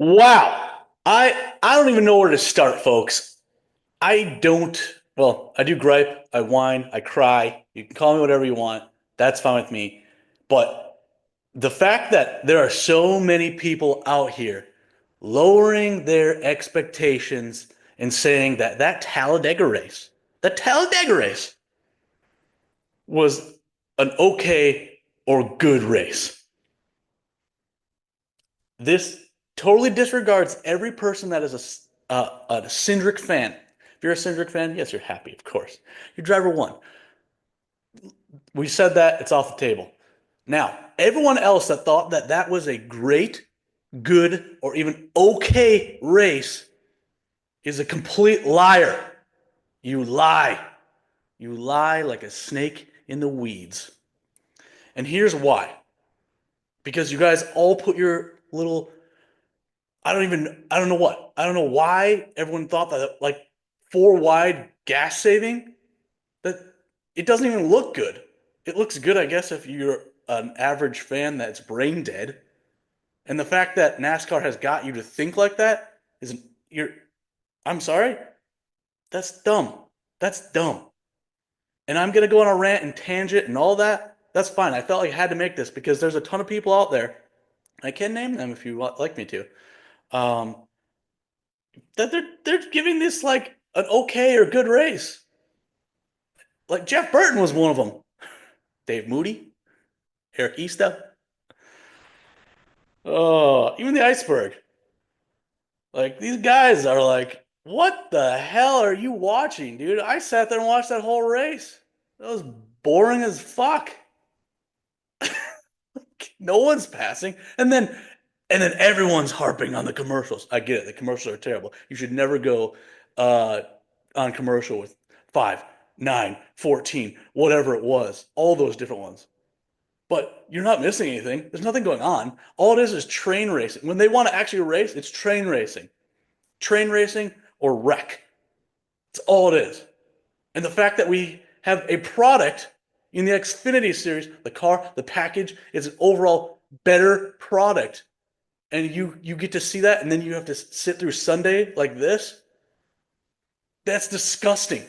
Wow. I don't even know where to start, folks. I don't, well, I do gripe, I whine, I cry. You can call me whatever you want. That's fine with me. But the fact that there are so many people out here lowering their expectations and saying that that Talladega race was an okay or good race. This totally disregards every person that is a Cindric fan. If you're a Cindric fan, yes, you're happy, of course. Your driver won. We said that, it's off the table. Now, everyone else that thought that that was a great, good, or even okay race is a complete liar. You lie. You lie like a snake in the weeds. And here's why. Because you guys all put your little I don't know what. I don't know why everyone thought that like four wide gas saving that it doesn't even look good. It looks good, I guess, if you're an average fan that's brain dead. And the fact that NASCAR has got you to think like that is you're I'm sorry, that's dumb. That's dumb. And I'm gonna go on a rant and tangent and all that. That's fine. I felt like I had to make this because there's a ton of people out there. I can name them if you like me to. Um, that they're giving this like an okay or good race. Like Jeff Burton was one of them. Dave Moody, Eric Easta. Oh, even the Iceberg. Like these guys are like, what the hell are you watching, dude? I sat there and watched that whole race. That was boring as fuck. No one's passing. And then everyone's harping on the commercials. I get it. The commercials are terrible. You should never go uh, on commercial with 5, 9, 14, whatever it was. All those different ones. But you're not missing anything. There's nothing going on. All it is train racing. When they want to actually race, it's train racing. Train racing or wreck. That's all it is. And the fact that we have a product in the Xfinity series, the car, the package, is an overall better product. And you get to see that, and then you have to sit through Sunday like this. That's disgusting.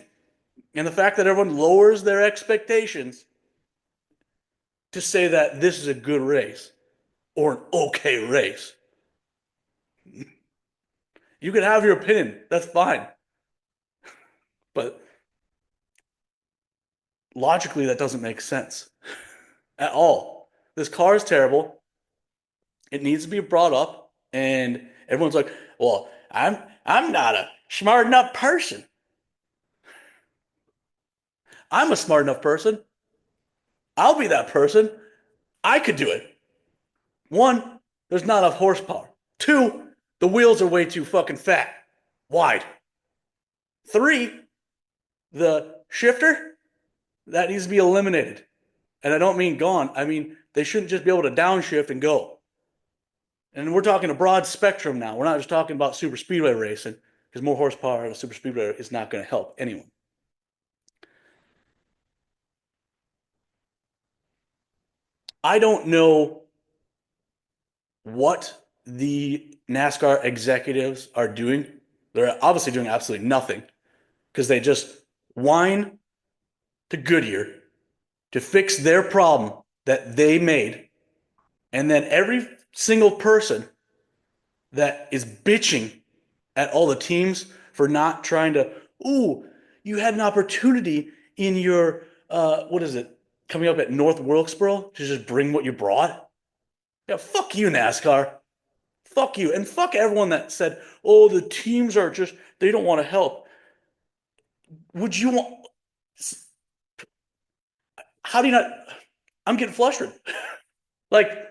And the fact that everyone lowers their expectations to say that this is a good race or an okay race. You can have your opinion. That's fine. But logically, that doesn't make sense at all. This car is terrible. It needs to be brought up. And everyone's like, well, I'm not a smart enough person. I'm a smart enough person. I'll be that person. I could do it. One, there's not enough horsepower. Two, the wheels are way too fucking fat, wide. Three, the shifter, that needs to be eliminated. And I don't mean gone. I mean, they shouldn't just be able to downshift and go. And we're talking a broad spectrum now. We're not just talking about super speedway racing because more horsepower in a super speedway is not going to help anyone. I don't know what the NASCAR executives are doing. They're obviously doing absolutely nothing because they just whine to Goodyear to fix their problem that they made. And then every single person that is bitching at all the teams for not trying to, ooh, you had an opportunity in your, what is it, coming up at North Wilkesboro to just bring what you brought. Yeah, fuck you, NASCAR. Fuck you. And fuck everyone that said, oh, the teams are just, they don't want to help. Would you want, how do you not, I'm getting flustered. Like,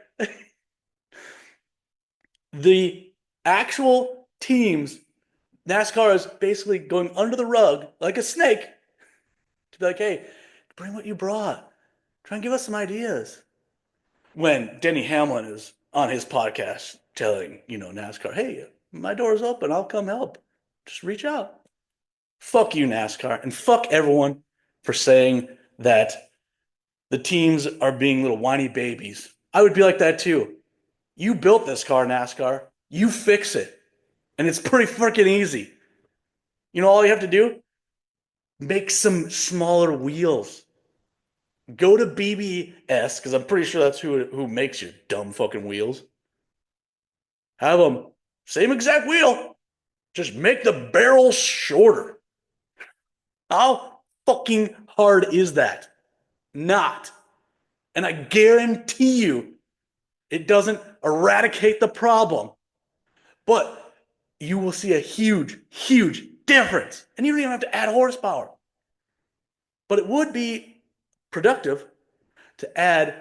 the actual teams, NASCAR is basically going under the rug like a snake to be like, hey, bring what you brought. Try and give us some ideas. When Denny Hamlin is on his podcast telling, NASCAR, hey, my door's open. I'll come help. Just reach out. Fuck you, NASCAR. And fuck everyone for saying that the teams are being little whiny babies. I would be like that too. You built this car, NASCAR. You fix it. And it's pretty freaking easy. You know, all you have to do? Make some smaller wheels. Go to BBS, because I'm pretty sure that's who makes your dumb fucking wheels. Have them same exact wheel, just make the barrel shorter. How fucking hard is that? Not. And I guarantee you it doesn't eradicate the problem, but you will see a huge, huge difference. And you don't even have to add horsepower. But it would be productive to add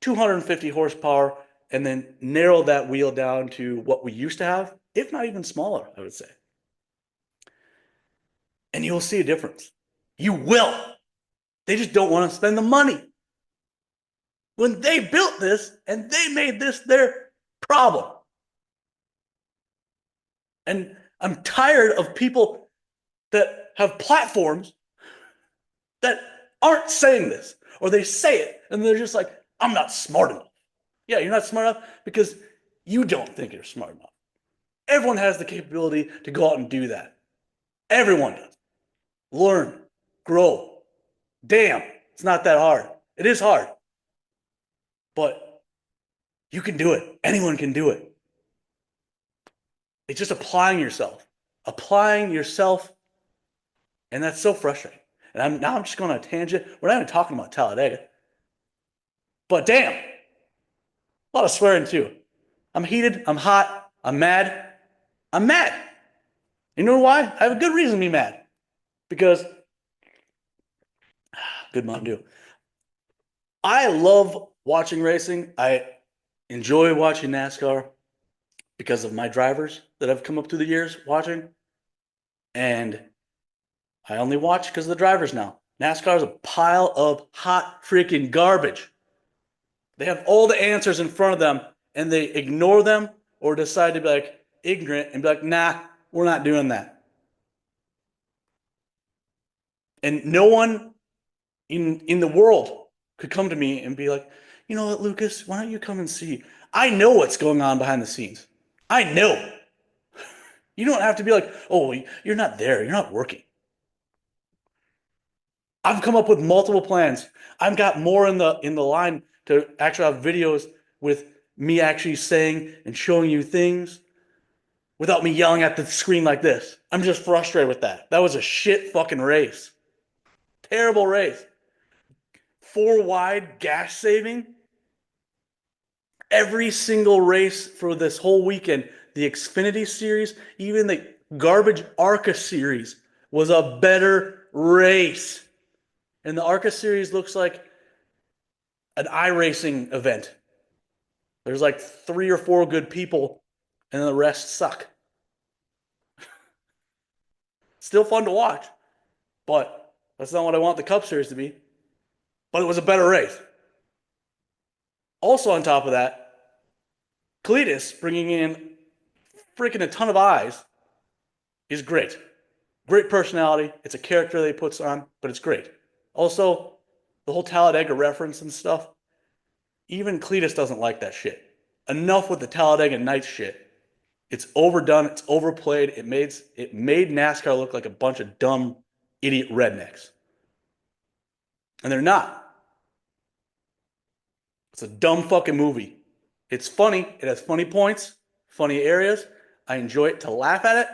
250 horsepower and then narrow that wheel down to what we used to have, if not even smaller, I would say. And you'll see a difference. You will. They just don't want to spend the money. When they built this and they made this their problem. And I'm tired of people that have platforms that aren't saying this, or they say it and they're just like, I'm not smart enough. Yeah, you're not smart enough because you don't think you're smart enough. Everyone has the capability to go out and do that. Everyone does. Learn, grow. Damn, it's not that hard. It is hard, but you can do it. Anyone can do it. It's just applying yourself. Applying yourself, and that's so frustrating. And I'm just going on a tangent. We're not even talking about Talladega. But damn, a lot of swearing too. I'm heated, I'm hot, I'm mad. I'm mad. You know why? I have a good reason to be mad. Because good Mountain Dew. I love watching racing. I enjoy watching NASCAR because of my drivers that I've come up through the years watching. And I only watch because of the drivers now. NASCAR is a pile of hot freaking garbage. They have all the answers in front of them and they ignore them or decide to be like ignorant and be like, nah, we're not doing that. And no one in the world could come to me and be like, you know what, Lucas, why don't you come and see? I know what's going on behind the scenes. I know. You don't have to be like, oh, you're not there. You're not working. I've come up with multiple plans. I've got more in the line to actually have videos with me actually saying and showing you things without me yelling at the screen like this. I'm just frustrated with that. That was a shit fucking race. Terrible race. Four wide gas saving. Every single race for this whole weekend, the Xfinity series, even the garbage ARCA series was a better race. And the ARCA series looks like an iRacing event. There's like 3 or 4 good people, and the rest suck. Still fun to watch, but that's not what I want the Cup Series to be. But it was a better race. Also, on top of that, Cletus bringing in freaking a ton of eyes is great. Great personality. It's a character that he puts on, but it's great. Also, the whole Talladega reference and stuff. Even Cletus doesn't like that shit. Enough with the Talladega Nights shit. It's overdone. It's overplayed. It made NASCAR look like a bunch of dumb idiot rednecks, and they're not. It's a dumb fucking movie. It's funny. It has funny points, funny areas. I enjoy it to laugh at it,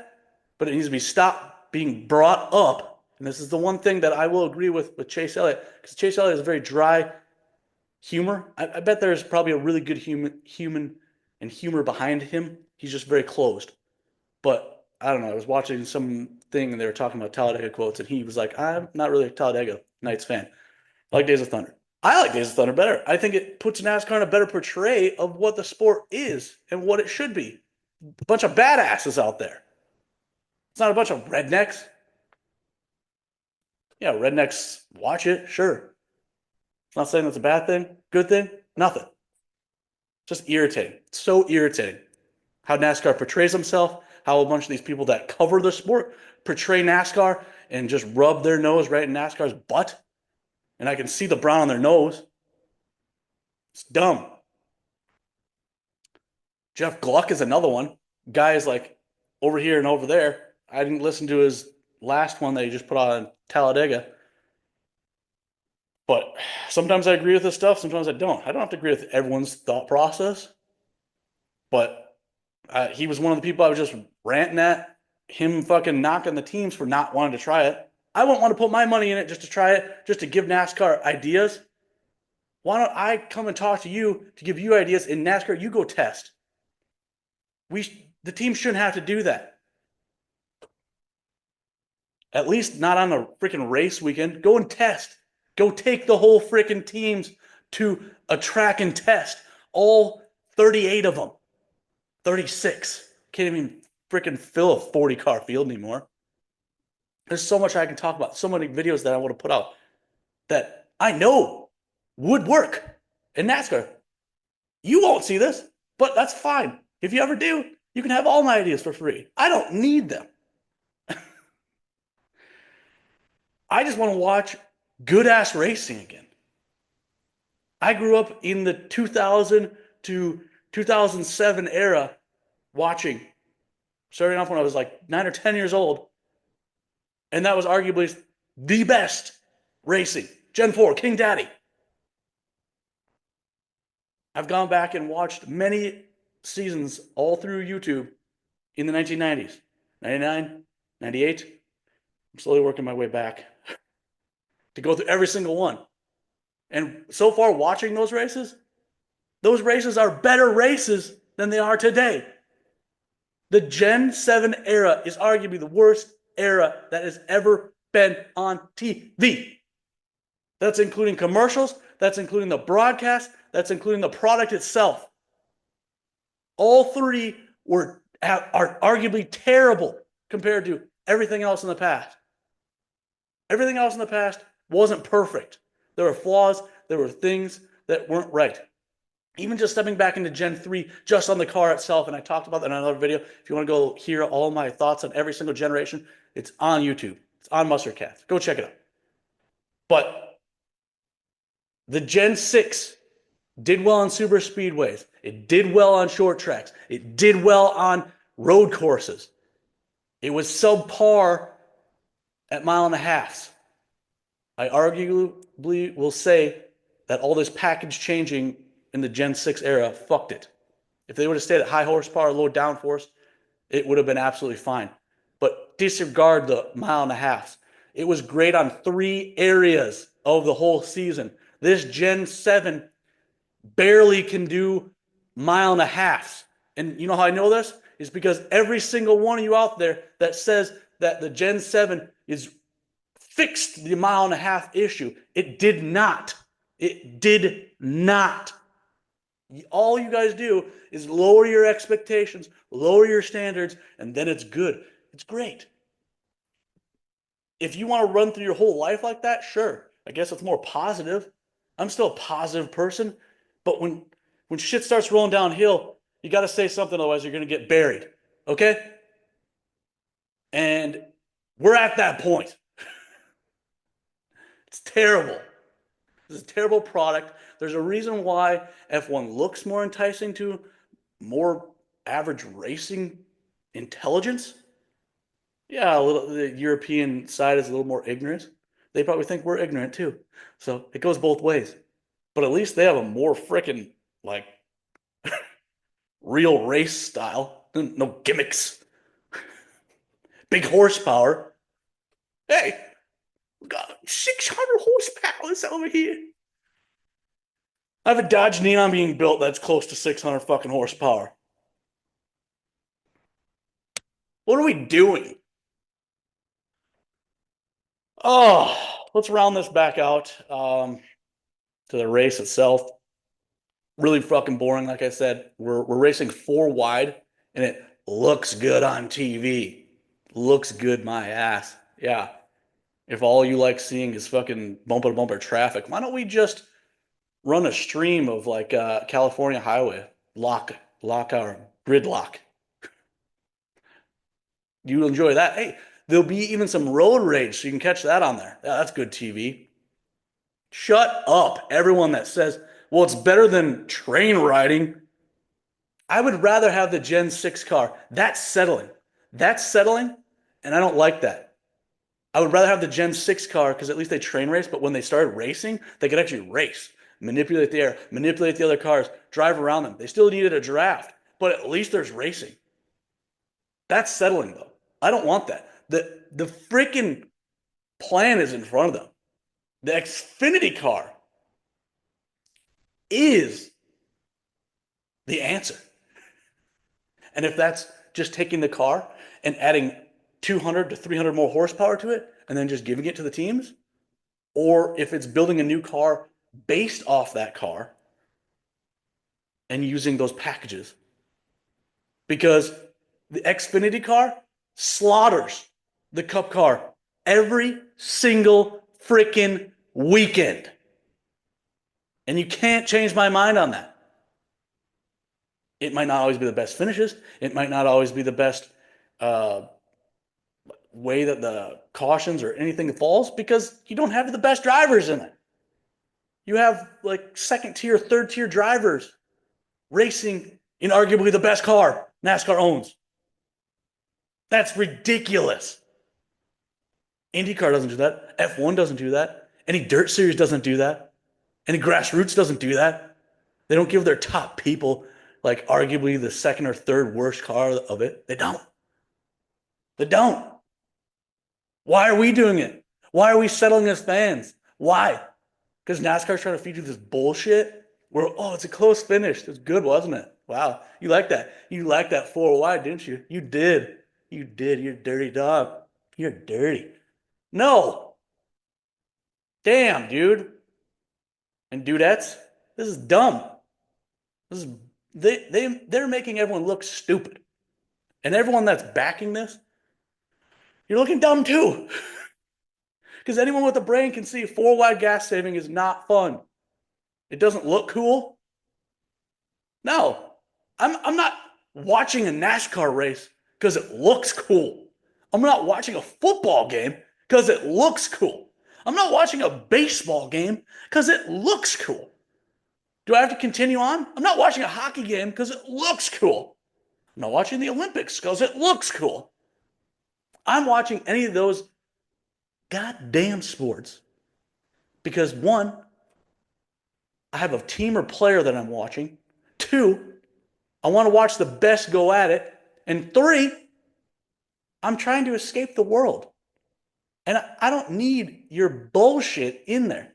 but it needs to be stopped being brought up. And this is the one thing that I will agree with Chase Elliott, because Chase Elliott is a very dry humor. I bet there's probably a really good human and humor behind him. He's just very closed. But I don't know. I was watching something and they were talking about Talladega quotes, and he was like, "I'm not really a Talladega Nights fan. I like Days of Thunder." I like Days of Thunder better. I think it puts NASCAR in a better portray of what the sport is and what it should be. A bunch of badasses out there. It's not a bunch of rednecks. Yeah, rednecks watch it, sure. It's not saying that's a bad thing, good thing, nothing. Just irritating. It's so irritating how NASCAR portrays himself, how a bunch of these people that cover the sport portray NASCAR and just rub their nose right in NASCAR's butt. And I can see the brown on their nose. It's dumb. Jeff Gluck is another one. guys like over here and over there. I didn't listen to his last one that he just put on Talladega, but sometimes I agree with his stuff, sometimes I don't. I don't have to agree with everyone's thought process, but he was one of the people I was just ranting at him fucking knocking the teams for not wanting to try it. I wouldn't want to put my money in it just to try it, just to give NASCAR ideas. Why don't I come and talk to you to give you ideas in NASCAR? You go test. The team shouldn't have to do that. At least not on a freaking race weekend. Go and test. Go take the whole freaking teams to a track and test. All 38 of them. 36. Can't even freaking fill a 40 car field anymore. There's so much I can talk about. So many videos that I want to put out that I know would work in NASCAR. You won't see this, but that's fine. If you ever do, you can have all my ideas for free. I don't need them. I just want to watch good ass racing again. I grew up in the 2000 to 2007 era watching, starting off when I was like 9 or 10 years old. And that was arguably the best racing. Gen 4, King Daddy. I've gone back and watched many seasons all through YouTube in the 1990s, 99, 98. I'm slowly working my way back to go through every single one. And so far, watching those races are better races than they are today. The Gen 7 era is arguably the worst era that has ever been on TV. That's including commercials, that's including the broadcast, that's including the product itself. All three are arguably terrible compared to everything else in the past. Everything else in the past wasn't perfect. There were flaws, there were things that weren't right. Even just stepping back into Gen 3, just on the car itself, and I talked about that in another video. If you want to go hear all my thoughts on every single generation, it's on YouTube. It's on MustardCast. Go check it out. But the Gen 6 did well on super speedways. It did well on short tracks. It did well on road courses. It was subpar at mile and a half. I arguably will say that all this package changing in the Gen 6 era fucked it. If they would have stayed at high horsepower, low downforce, it would have been absolutely fine. But disregard the mile and a half. It was great on 3 areas of the whole season. This Gen 7 barely can do mile and a half. And you know how I know this? Is because every single one of you out there that says that the Gen 7 is fixed the mile and a half issue. It did not. It did not. All you guys do is lower your expectations, lower your standards, and then it's good. It's great. If you want to run through your whole life like that, sure. I guess it's more positive. I'm still a positive person, but when shit starts rolling downhill, you got to say something, otherwise you're going to get buried. Okay? And we're at that point. It's terrible. It's a terrible product. There's a reason why F1 looks more enticing to more average racing intelligence. Yeah, the European side is a little more ignorant. They probably think we're ignorant too. So it goes both ways. But at least they have a more freaking like real race style. No gimmicks. Big horsepower. Hey, we got 600 horsepower over here. I have a Dodge Neon being built that's close to 600 fucking horsepower. What are we doing? Oh, let's round this back out to the race itself. Really fucking boring, like I said. We're racing 4 wide, and it looks good on TV. Looks good, my ass. Yeah. If all you like seeing is fucking bumper to bumper traffic, why don't we just run a stream of like California highway lock our gridlock? You enjoy that? Hey, there'll be even some road rage, so you can catch that on there. Yeah, that's good TV. Shut up, everyone that says, well, it's better than train riding. I would rather have the Gen 6 car. That's settling. That's settling, and I don't like that. I would rather have the Gen 6 car because at least they train race, but when they started racing, they could actually race, manipulate the air, manipulate the other cars, drive around them. They still needed a draft, but at least there's racing. That's settling though. I don't want that. The freaking plan is in front of them. The Xfinity car is the answer. And if that's just taking the car and adding 200 to 300 more horsepower to it and then just giving it to the teams, or if it's building a new car based off that car and using those packages. Because the Xfinity car slaughters the Cup car every single freaking weekend. And you can't change my mind on that. It might not always be the best finishes. It might not always be the best uh, way that the cautions or anything falls because you don't have the best drivers in it. You have like second tier, third tier drivers racing in arguably the best car NASCAR owns. That's ridiculous. IndyCar doesn't do that. F1 doesn't do that. Any dirt series doesn't do that. Any grassroots doesn't do that. They don't give their top people like arguably the second or third worst car of it. They don't. They don't. Why are we doing it? Why are we settling as fans? Why? Because NASCAR's trying to feed you this bullshit where, oh, it's a close finish. It's good, wasn't it? Wow. You like that. You like that four wide, didn't you? You did. You did. You're a dirty dog. You're dirty. No. Damn, dude. And dudettes, this is dumb. This is they're making everyone look stupid. And everyone that's backing this, you're looking dumb too. Because anyone with a brain can see four wide gas saving is not fun. It doesn't look cool. No, I'm not watching a NASCAR race because it looks cool. I'm not watching a football game because it looks cool. I'm not watching a baseball game because it looks cool. Do I have to continue on? I'm not watching a hockey game because it looks cool. I'm not watching the Olympics because it looks cool. I'm watching any of those goddamn sports because one, I have a team or player that I'm watching. Two, I want to watch the best go at it. And three, I'm trying to escape the world. And I don't need your bullshit in there.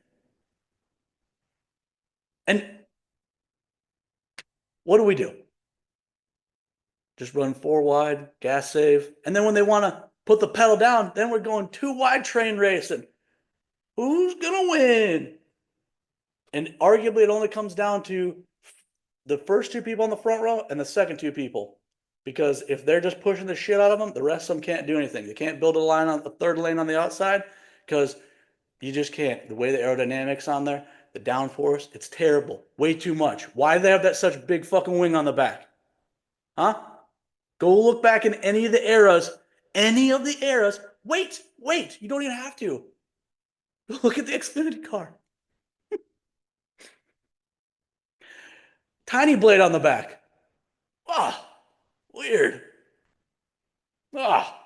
And what do? Just run four wide, gas save. And then when they want to put the pedal down, then we're going two wide train racing. Who's going to win? And arguably, it only comes down to the first two people on the front row and the second two people. Because if they're just pushing the shit out of them, the rest of them can't do anything. They can't build a third lane on the outside because you just can't. The way the aerodynamics on there, the downforce, it's terrible. Way too much. Why do they have that such big fucking wing on the back? Huh? Go look back in any of the eras. Any of the eras. Wait. You don't even have to. Look at the Xfinity car. Tiny blade on the back. Ah, weird. Ah.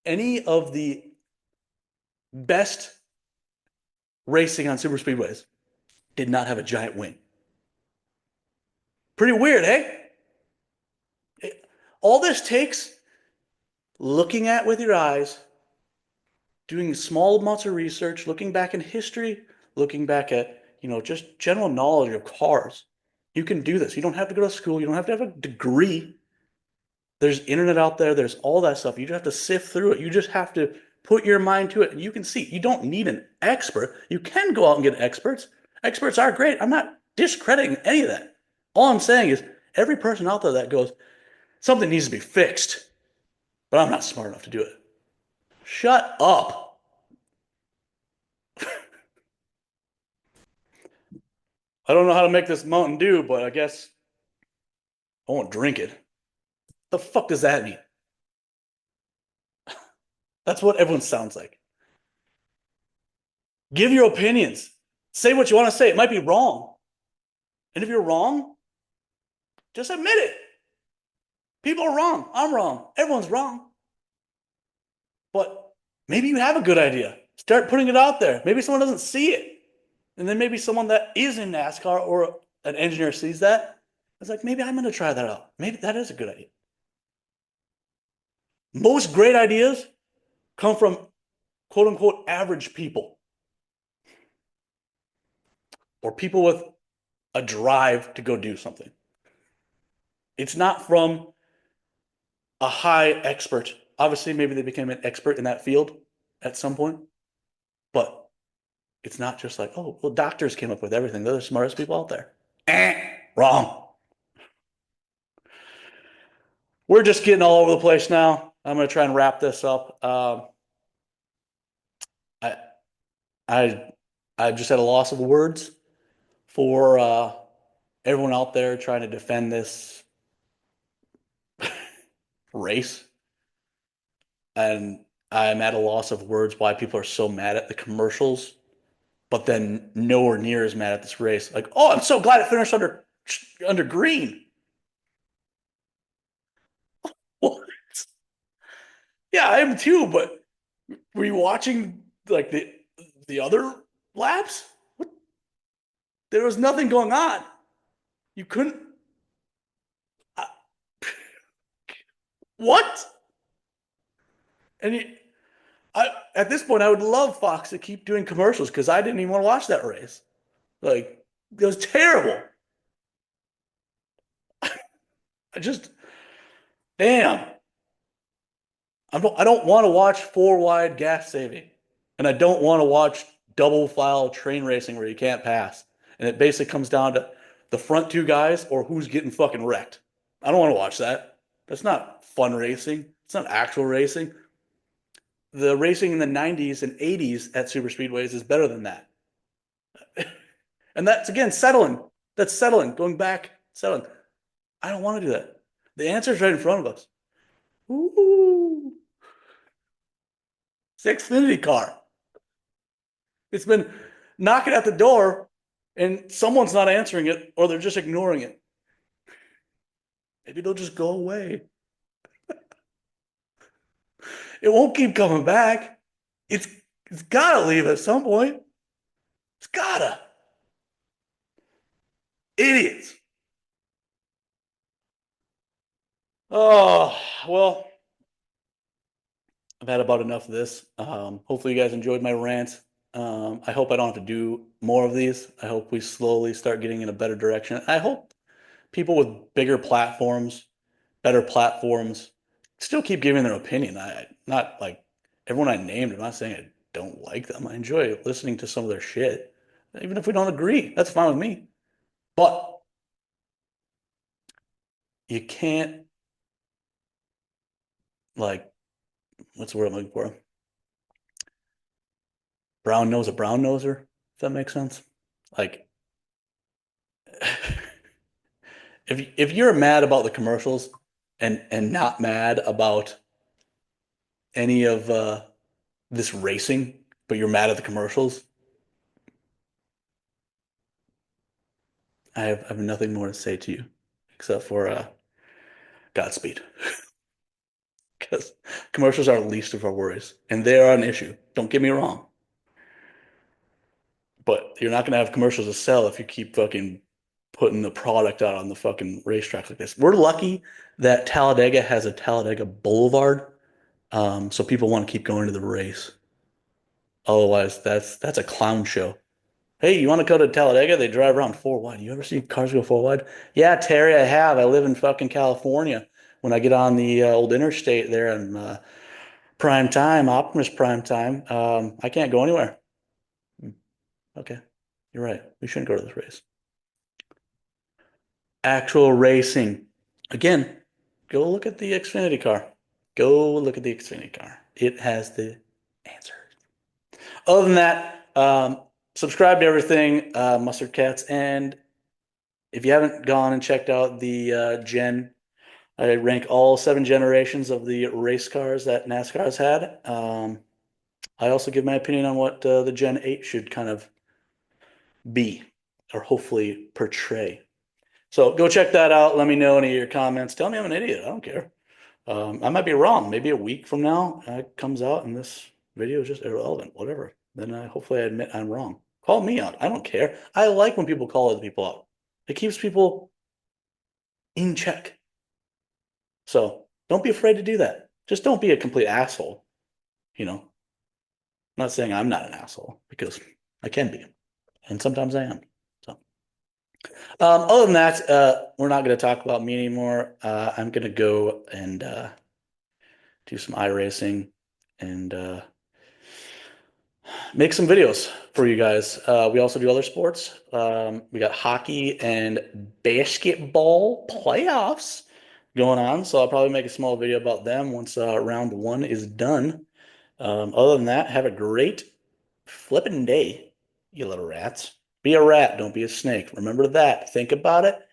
Any of the best racing on super speedways did not have a giant wing. Pretty weird, hey? All this takes looking at with your eyes, doing small amounts of research, looking back in history, looking back at, just general knowledge of cars. You can do this. You don't have to go to school. You don't have to have a degree. There's internet out there. There's all that stuff. You just have to sift through it. You just have to put your mind to it. And you can see. You don't need an expert. You can go out and get experts. Experts are great. I'm not discrediting any of that. All I'm saying is every person out there that goes, something needs to be fixed, but I'm not smart enough to do it. Shut up. I don't know how to make this Mountain Dew, but I guess I won't drink it. The fuck does that mean? That's what everyone sounds like. Give your opinions. Say what you want to say. It might be wrong. And if you're wrong, just admit it. People are wrong. I'm wrong. Everyone's wrong. But maybe you have a good idea. Start putting it out there. Maybe someone doesn't see it. And then maybe someone that is in NASCAR or an engineer sees that. It's like, maybe I'm going to try that out. Maybe that is a good idea. Most great ideas come from quote unquote average people or people with a drive to go do something. It's not from a high expert. Obviously, maybe they became an expert in that field at some point, but it's not just like, oh, well, doctors came up with everything. They're the smartest people out there. Wrong. We're just getting all over the place now. I'm going to try and wrap this up. I, I, I just had a loss of words for everyone out there trying to defend this race. And I'm at a loss of words why people are so mad at the commercials, but then nowhere near as mad at this race. Like, oh, I'm so glad it finished under green. Well, yeah, I am too. But were you watching like the other laps? What? There was nothing going on. You couldn't. Uh, what? And at this point, I would love Fox to keep doing commercials because I didn't even want to watch that race. Like, it was terrible. I just, damn. I don't want to watch four wide gas saving, and I don't want to watch double file train racing where you can't pass. And it basically comes down to the front two guys or who's getting fucking wrecked. I don't want to watch that. That's not fun racing. It's not actual racing. The racing in the 90s and 80s at super speedways is better than that. And that's again settling. That's settling. Going back, settling. I don't want to do that. The answer's right in front of us. Ooh. It's the Xfinity car. It's been knocking at the door and someone's not answering it or they're just ignoring it. Maybe they'll just go away. It won't keep coming back. It's it's gotta leave at some point. It's gotta. Idiots. Oh, well, I've had about enough of this. Hopefully you guys enjoyed my rant. I hope I don't have to do more of these. I hope we slowly start getting in a better direction. I hope people with bigger platforms, better platforms, still keep giving their opinion. I not like everyone I named. I'm not saying I don't like them. I enjoy listening to some of their shit, even if we don't agree. That's fine with me. But you can't like what's the word I'm looking for? Brown nose a brown noser, if that makes sense. Like if you're mad about the commercials and not mad about any of this racing, but you're mad at the commercials, I have nothing more to say to you except for Godspeed. Because commercials are the least of our worries, and they are an issue. Don't get me wrong, but you're not gonna have commercials to sell if you keep fucking putting the product out on the fucking racetracks like this. We're lucky that Talladega has a Talladega Boulevard, so people want to keep going to the race. Otherwise, that's a clown show. Hey, you want to go to Talladega? They drive around four wide. You ever see cars go four wide? Yeah, Terry, I have. I live in fucking California. When I get on the old interstate there in prime time, Optimus prime time, I can't go anywhere. Hmm, okay, you're right. We shouldn't go to this race. Actual racing. Again, go look at the Xfinity car. Go look at the Xfinity car. It has the answer. Other than that, subscribe to everything, Mustard Cats. And if you haven't gone and checked out the Gen, I rank all seven generations of the race cars that NASCAR has had. I also give my opinion on what the Gen 8 should kind of be or hopefully portray. So go check that out. Let me know any of your comments. Tell me I'm an idiot. I don't care. I might be wrong. Maybe a week from now, it comes out and this video is just irrelevant. Whatever. Then hopefully I admit I'm wrong. Call me out. I don't care. I like when people call other people out. It keeps people in check. So don't be afraid to do that. Just don't be a complete asshole. You know, I'm not saying I'm not an asshole because I can be, and sometimes I am. So, other than that, we're not going to talk about me anymore. I'm going to go and do some iRacing and make some videos for you guys. We also do other sports. We got hockey and basketball playoffs going on, so I'll probably make a small video about them once round one is done. Other than that, have a great flipping day, you little rats. Be a rat, don't be a snake. Remember that. Think about it.